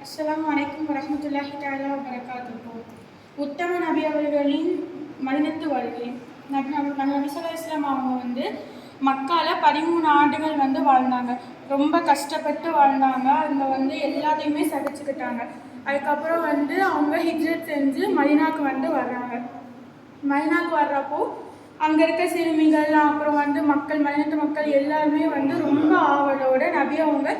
அஸ்ஸலாமு அலைக்கும் வரஹ்மத்துல்லாஹி தஆலா வபரகாத்துஹு. உத்தம நபி அவர்களின் மதினத்து வருகை. நபி ஸல்லல்லாஹு அலைஹி வஸல்லம் அவங்க மக்கால 13 ஆண்டுகள் வாழ்ந்தாங்க. ரொம்ப கஷ்டப்பட்டு வாழ்ந்தாங்க. அவங்க எல்லாத்தையுமே சகிச்சுக்கிட்டாங்க. அதுக்கப்புறம் அவங்க ஹிஜ்ரத் செஞ்சு மதீனாவுக்கு வர்றாங்க. மதீனாவுக்கு வர்றப்போ அங்கே இருக்க சிறுமிகள் அப்புறம் மதினத்து மக்கள் எல்லாருமே ரொம்ப ஆவலோட நபி அவங்க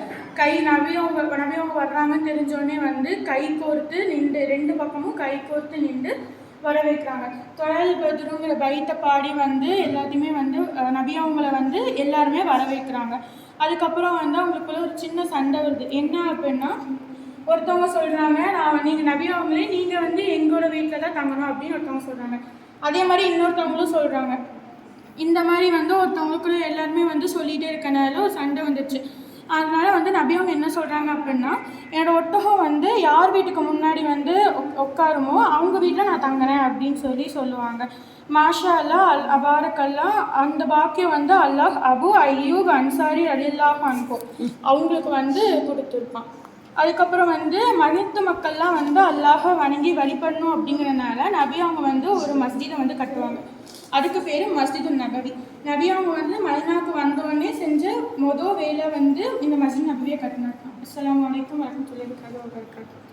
வர்றாங்கன்னு தெரிஞ்சோடனே கை கோர்த்து நின்று 2 பக்கமும் கை கோர்த்து நின்று வர வைக்கிறாங்க. தொழல் பத்ருங்கிற பைத்தை பாடி எல்லாத்தையுமே நபி அவங்கள எல்லாருமே வர வைக்கிறாங்க. அதுக்கப்புறம் அவங்களுக்குள்ள ஒரு சின்ன சண்டை வருது. என்ன அப்படின்னா, ஒருத்தவங்க சொல்கிறாங்க, நீங்கள் நபி அவங்களே நீங்கள் எங்களோட வீட்டில் தான் தங்கணும் அப்படின்னு ஒருத்தவங்க சொல்கிறாங்க. அதே மாதிரி இன்னொருத்தவங்களும் சொல்கிறாங்க. இந்த மாதிரி ஒருத்தவங்களுக்குள்ள எல்லாருமே சொல்லிகிட்டே இருக்கனால ஒரு சண்டை வந்துடுச்சு. அதனால் நபி அவங்க என்ன சொல்கிறாங்க அப்படின்னா, என்னோடய ஒட்டகம் யார் வீட்டுக்கு முன்னாடி உட்காருமோ அவங்க வீட்டில் நான் தங்குறேன் அப்படின்னு சொல்லுவாங்க. மாஷா அல்லாஹ் அபாரக்கல்லா. அந்த பாக்கியம் அல்லாஹ் அபு அய்யூப் அன்சாரி ரலியல்லாஹு அன்ஹு அவங்களுக்கு கொடுத்துருப்பான். அதுக்கப்புறம் மதினத்து மக்கள்லாம் அல்லாஹை வணங்கி வழிபடணும் அப்படிங்கிறனால நபி அவங்க ஒரு மஸ்ஜிதை கட்டுவாங்க. அதுக்கு பேர் மஸ்ஜிதுன் நபவி. நபி அவங்க மதீனாவுக்கு வந்தோடனே செஞ்ச மொதல் வேலை இந்த மஸ்ஜித் நபவியை கட்டினாங்க. அஸ்ஸலாமு அலைக்கும் வரஹ்மத்துல்லாஹி வபரகாத்துஹு.